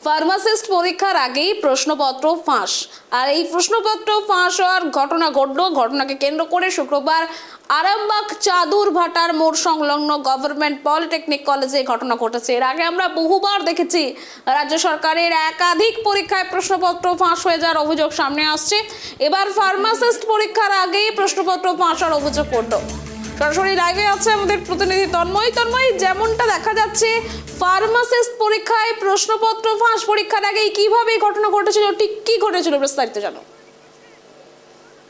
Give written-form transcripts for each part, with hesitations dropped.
Pharmacist পরীক্ষার আগেই প্রশ্নপত্র ফাঁস। আর এই প্রশ্নপত্র ফাঁস হওয়ার ঘটনা ঘটলো। ঘটনাকে কেন্দ্র করে শুক্রবার আরামবাগ চাদুরভাটার মোড় সংলগ্ন গভর্নমেন্ট পলিটেকনিক কলেজে ঘটনা ঘটেছে। এর আগে আমরা বহুবার দেখেছি রাজ্য সরকারের একাধিক পরীক্ষায় প্রশ্নপত্র ফাঁস হয়ে যাওয়ার অভিযোগ সামনে আসছে। এবার ফার্মাসিস্ট পরীক্ষার আগেই প্রশ্নপত্র ফাঁস হওয়ার অভিযোগ করলো। সরাসরি লাইভে আছে আমাদের প্রতিনিধি তন্ময়। যেমনটা দেখা যাচ্ছে ফার্মাসিস্ট পরীক্ষায় প্রশ্নপত্র ফাঁস, পরীক্ষার আগেই কিভাবে ঘটনা ঘটেছিল, ঠিক কি ঘটেছিল বিস্তারিত জানো?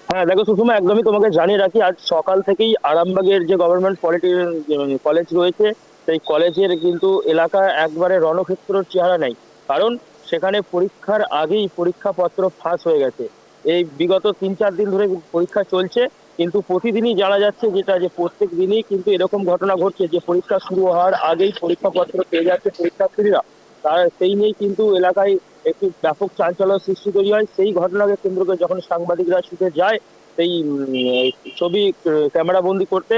হ্যাঁ দেখো সুষমা, একদমই তোমাকে জানিয়ে রাখি, আজ সকাল থেকেই আরামবাগের যে গভর্নমেন্ট কলেজ রয়েছে সেই কলেজের কিন্তু এলাকা একবারে রণক্ষেত্রের চেহারা নেই। কারণ সেখানে পরীক্ষার আগেই পরীক্ষাপত্র ফাঁস হয়ে গেছে। এই বিগত 3-4 দিন ধরে পরীক্ষা চলছে, কিন্তু প্রতিদিনই জানা যাচ্ছে যে প্রত্যেক দিনই কিন্তু এরকম ঘটনা ঘটছে যে পরীক্ষা শুরু হওয়ার আগেই পরীক্ষাপত্র পেয়ে যাচ্ছে পরীক্ষার্থীরা। তার সেই নিয়েই কিন্তু এলাকায় একটি ব্যাপক চাঞ্চল্য সৃষ্টি তৈরি হয়। সেই ঘটনাকে কেন্দ্র করে যখন সাংবাদিকরা ছুটে যায় সেই ছবি ক্যামেরা বন্দি করতে,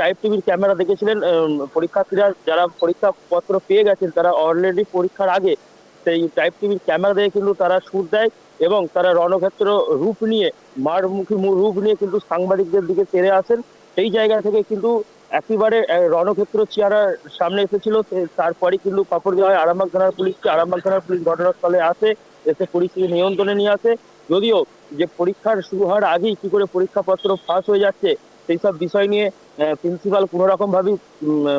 টাইপ টিভির ক্যামেরা দেখেছিলেন পরীক্ষার্থীরা যারা পরীক্ষাপত্র পেয়ে গেছেন তারা অলরেডি পরীক্ষার আগে সেই টাইপ টিভির ক্যামেরা দেখে কিন্তু তারা সুর দেয় এবং তারা রণক্ষেত্র রূপ নিয়ে, মারমুখী রূপ নিয়ে কিন্তু সাংবাদিকদের দিকে তেড়ে আসেন। সেই জায়গা থেকে কিন্তু একেবারে রণক্ষেত্র চেহারার সামনে এসেছিল। তারপরে কিন্তু খবর দেওয়া হয় আরামবাগ থানার পুলিশকে। আরামবাগ থানার পুলিশ ঘটনাস্থলে আসে, এসে পরিস্থিতি নিয়ন্ত্রণে নিয়ে আসে। যদিও যে পরীক্ষার শুরু হওয়ার আগেই কি করে পরীক্ষাপত্র ফাঁস হয়ে যাচ্ছে সেই সব বিষয় নিয়ে প্রিন্সিপাল কোনো রকম ভাবেই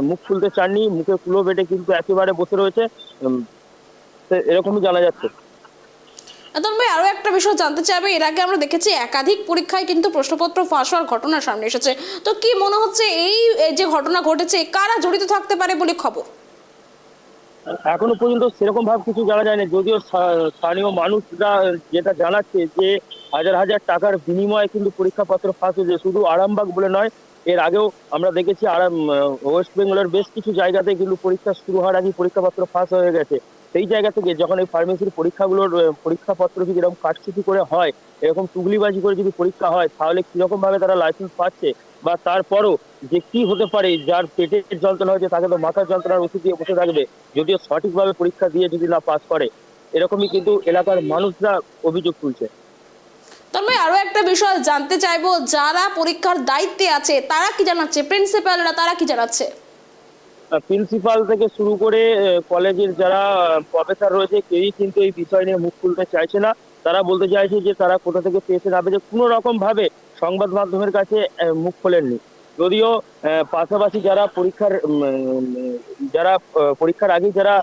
মুখ খুলতে চাননি। মুখে কুলো বেটে কিন্তু একেবারে বসে রয়েছে, এরকমই জানা যাচ্ছে। তন্ময়, আরো একটা বিষয় জানতে চাইবে, এর আগে আমরা দেখেছি একাধিক পরীক্ষায় কিন্তু প্রশ্নপত্র ফাঁস হওয়ার ঘটনা সামনে এসেছে। তো কি মনে হচ্ছে এই যে ঘটনা ঘটেছে কারা জড়িত থাকতে পারে বলে খবর? এখনো পর্যন্ত সেরকম ভাবে কিছু জানা যায়নি, যদিও স্থানীয় মানুষরা যেটা জানাচ্ছে যে হাজার হাজার টাকার বিনিময়ে কিন্তু পরীক্ষাপত্র ফাঁস হয়েছে। শুধু আরামবাগ বলে নয়, এর আগেও আমরা দেখেছি ওয়েস্ট বেঙ্গলের বেশ কিছু জায়গাতে কিন্তু পরীক্ষা শুরু হওয়ার আগে পরীক্ষাপত্র ফাঁস হয়ে গেছে। সেই জায়গা থেকে যখন এই ফার্মেসির পরীক্ষাগুলোর পরীক্ষাপত্র যদি এরকম কারচুপি করে হয়, এরকম টুগলিবাজি করে যদি পরীক্ষা হয়, তাহলে কিরকম ভাবে তারা লাইসেন্স পাচ্ছে, বা তারপরও যে কি হতে পারে, যার পেটের যন্ত্রণা হয়েছে তাকে তো মাথার যন্ত্রণার ওষুধ দিয়ে বসে থাকবে যদিও সঠিকভাবে পরীক্ষা দিয়ে যদি না পাস করে। এরকমই কিন্তু এলাকার মানুষরা অভিযোগ তুলছে। তন্ময়, আরো একটা বিষয় জানতে চাইবো, যারা পরীক্ষার দায়িত্বে আছে তারা কি জানাচ্ছে, প্রিন্সিপালরা তারা কি জানাচ্ছে? প্রিন্সিপাল থেকে শুরু করে কলেজের যারা প্রফেসর রয়েছে কেউই কিন্তু এই বিষয় নিয়ে মুখ খুলতে চাইছে না। তারা বলতে চাইছে যে তারা কোথা থেকে পেয়েছে না পেয়েছে কোনো রকম ভাবে সংবাদ মাধ্যমের কাছে মুখ খোলেননি। যদিও পাশাপাশি যারা পরীক্ষার আগে যারা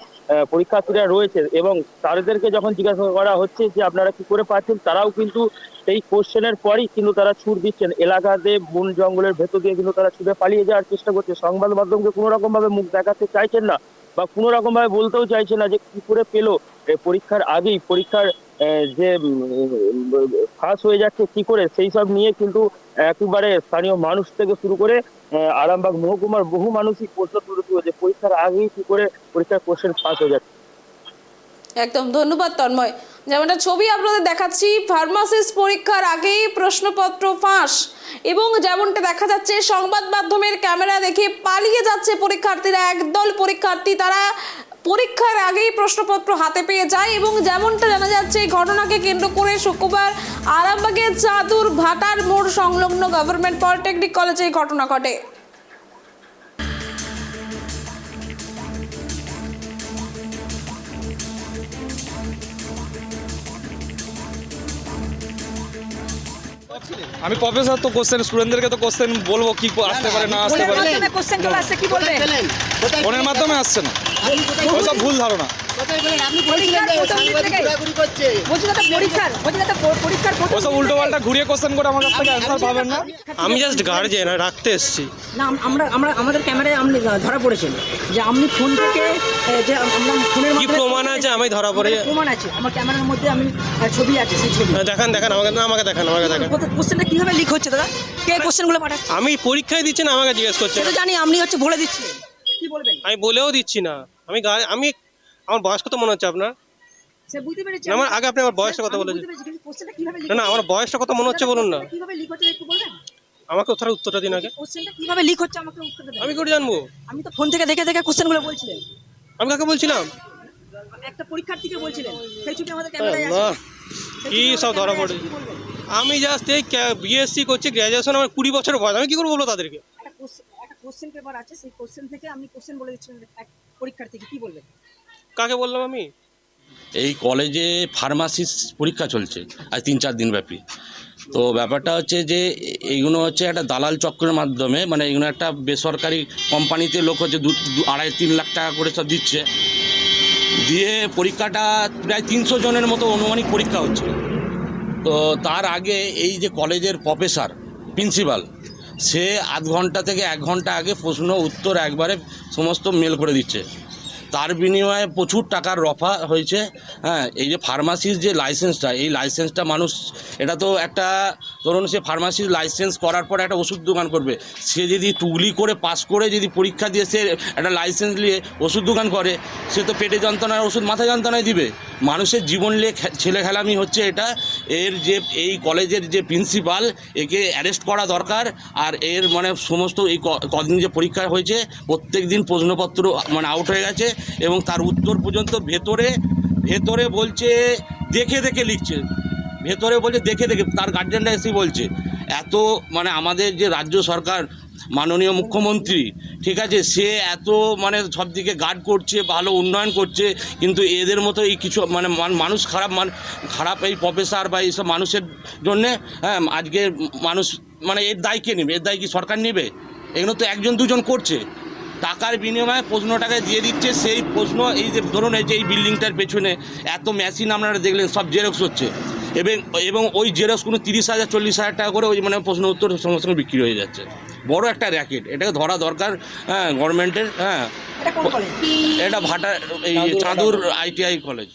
পরীক্ষার্থীরা রয়েছে এবং তাদেরকে যখন জিজ্ঞাসা করা হচ্ছে যে আপনারা কি করে পাচ্ছেন, তারাও কিন্তু সেই কোশ্চেনের পরই কিন্তু তারা ছুট দিচ্ছেন। এলাকাতে বন জঙ্গলের ভেতর দিয়ে কিন্তু তারা ছুটে পালিয়ে যাওয়ার চেষ্টা করছে। সংবাদ মাধ্যমকে কোনো রকম ভাবে মুখ দেখাতে চাইছেন না বা কোনো রকম ভাবে বলতেও চাইছে না যে কি করে পেলো পরীক্ষার আগেই পরীক্ষার যে ফাঁস হয়ে যাচ্ছে কি করে, সেই সব নিয়ে কিন্তু একেবারে স্থানীয় মানুষ থেকে শুরু করে আরামবাগ মহকুমার বহু মানুষই প্রশ্ন তুলেছিল যে পরীক্ষার আগেই কি করে পরীক্ষার কোশ্চেন ফাঁস হয়ে যাচ্ছে। একদম ধন্যবাদ তন্ময়। যেমনটা ছবি আপনাদের দেখাচ্ছি, ফার্মাসিস্ট পরীক্ষার আগেই প্রশ্নপত্র ফাঁস এবং যেমনটা দেখা যাচ্ছে সংবাদ মাধ্যমের ক্যামেরা দেখে পালিয়ে যাচ্ছে পরীক্ষার্থীরা। একদল পরীক্ষার্থী তারা পরীক্ষার আগেই প্রশ্নপত্র হাতে পেয়ে যায় এবং যেমনটা জানা যাচ্ছে এই ঘটনাকে কেন্দ্র করে শুক্রবার আরামবাগের চাদুরভাটার মোড় সংলগ্ন গভর্নমেন্ট পলিটেকনিক কলেজে এই ঘটনা ঘটে। আমি প্রফেসর, তো কোশ্চেন স্টুডেন্টদেরকে তো কোশ্চেন বলবো কি আসতে পারে না আসতে পারে। ফোনের মাধ্যমে আসছে না, ওইসব ভুল ধারণা। ওসব উল্টো পাল্টা ঘুরিয়ে কোশ্চেন করে আমার কাছ থেকে অ্যান্সার পাবেন না। আমি জাস্ট গার্জেন রাখতে এসেছি না। আমাদের ক্যামেরায় আপনি ধরা পড়েছেন যে আপনি ফোন থেকে যে আমরা ফোনের কি প্রমাণ আছে আমি ধরা পড়ে? প্রমাণ আছে আমার ক্যামেরার মধ্যে, আমি ছবি আছে সেই ছবি দেখান আমাকে দেখান। কোশ্চেনটা কিভাবে লিক হচ্ছে দাদা? কে কোশ্চেনগুলো পাঠাচ্ছে? আমি পরীক্ষায় দিচ্ছি না, আমাকে জিজ্ঞেস করছে। সেটা জানি, আপনি হচ্ছে বলে দিচ্ছিলেন, কি বলবেন? আমি বলেও দিচ্ছি না। আমি আমার বয়স কত মনে হচ্ছে আপনার? সে বুঝতে পেরেছি। আমার আগে আপনি আমার বয়সটা কত বলেছেন? কোশ্চেনটা কিভাবে লিক? না আমার বয়সটা কত মনে হচ্ছে বলুন না। কিভাবে লিক হচ্ছে একটু বলবেন? আমাকে ওর উত্তরটা দিন আগে। কোশ্চেনটা কিভাবে লিক হচ্ছে আমাকে উত্তরটা দিন। আমি করে জানবো? আমি তো ফোন থেকে দেখে কোশ্চেনগুলো বলছিলেন। আমি কাকে বলছিলাম? একটা পরীক্ষার্থীকে বলছিলেন সেই ছবি আমাদের ক্যামেরায় আছে না সেই কি ছবি সব আমাদের ধরা ক্যামেরায় আছে, পড়ে কি বলবেন? আমি জাস্ট এই বিএসসি করছি, গ্র্যাজুয়েশন আমার 20 বছর বয়স, আমি কি করে বলবো তাদেরকে? একটা কোশ্চেন পেপার আছে, সেই কোশ্চেন থেকে আপনি কোশ্চেন বলে দিচ্ছেন এক পরীক্ষার্থীকে, কি বলবেন? কাকে বললাম আমি? এই কলেজে ফার্মাসিস পরীক্ষা চলছে আজ 3-4 দিন ব্যাপী। তো ব্যাপারটা হচ্ছে যে এইগুলো হচ্ছে একটা দালাল চক্রের মাধ্যমে, মানে এগুলো একটা বেসরকারি কোম্পানিতে লোক হচ্ছে 2-2.5-3 লাখ টাকা করে সব দিচ্ছে, দিয়ে পরীক্ষাটা প্রায় 300 জনের মতো অনুমানিক পরীক্ষা হচ্ছে। তো তার আগে এই যে কলেজের প্রফেসর প্রিন্সিপাল, সে আধ ঘন্টা থেকে 1 ঘন্টা আগে প্রশ্ন উত্তর একবারে সমস্ত মেল করে দিচ্ছে। তার বিনিময়ে প্রচুর টাকার রফা হয়েছে। হ্যাঁ, এই যে ফার্মাসির যে লাইসেন্সটা, এই লাইসেন্সটা মানুষ, এটা তো একটা ধরুন সে ফার্মাসির লাইসেন্স করার পর একটা ওষুধ দোকান করবে, সে যদি টুগলি করে পাস করে যদি পরীক্ষা দিয়ে সে একটা লাইসেন্স নিয়ে ওষুধ দোকান করে, সে তো পেটে যন্ত্রণার ওষুধ মাথা যন্ত্রণায় দিবে। মানুষের জীবন নিয়ে ছেলে খেলামি হচ্ছে এটা। এর যে এই কলেজের যে প্রিন্সিপাল, একে অ্যারেস্ট করা দরকার। আর এর মানে সমস্ত এই কদিন যে পরীক্ষা হয়েছে প্রত্যেক দিন প্রশ্নপত্র মানে আউট হয়ে গেছে, এবং তার উত্তর পর্যন্ত ভেতরে বলছে দেখে দেখে লিখছে, ভেতরে বলছে দেখে দেখে, তার গার্জেনরা এসেই বলছে। এত মানে আমাদের যে রাজ্য সরকার মাননীয় মুখ্যমন্ত্রী, ঠিক আছে, সে এত মানে সব দিকে গার্ড করছে, ভালো উন্নয়ন করছে, কিন্তু এদের মতো এই কিছু মানে মানুষ খারাপ এই প্রফেসর বা এইসব মানুষের জন্যে, হ্যাঁ, আজকে মানুষ মানে এর দায় কে নেবে? এর দায় কি সরকার নেবে? এগুলো তো 1-2 জন করছে, টাকার বিনিময়ে প্রশ্নটাকে দিয়ে দিচ্ছে। সেই প্রশ্ন এই যে ধরুন এই যে এই বিল্ডিংটার পেছনে এত মেশিন আপনারা দেখলেন সব জেরক্স হচ্ছে, এবং ওই জেরক্সগুলো 30,000-40,000 টাকা করে ওই মানে প্রশ্ন উত্তর সঙ্গে সঙ্গে বিক্রি হয়ে যাচ্ছে। বড় একটা র্যাকেট, এটাকে ধরা দরকার, হ্যাঁ, গভর্নমেন্টের। হ্যাঁ, এটা কোন কলেজ? এটা ভাটা এই চাঁদুর ITI কলেজ।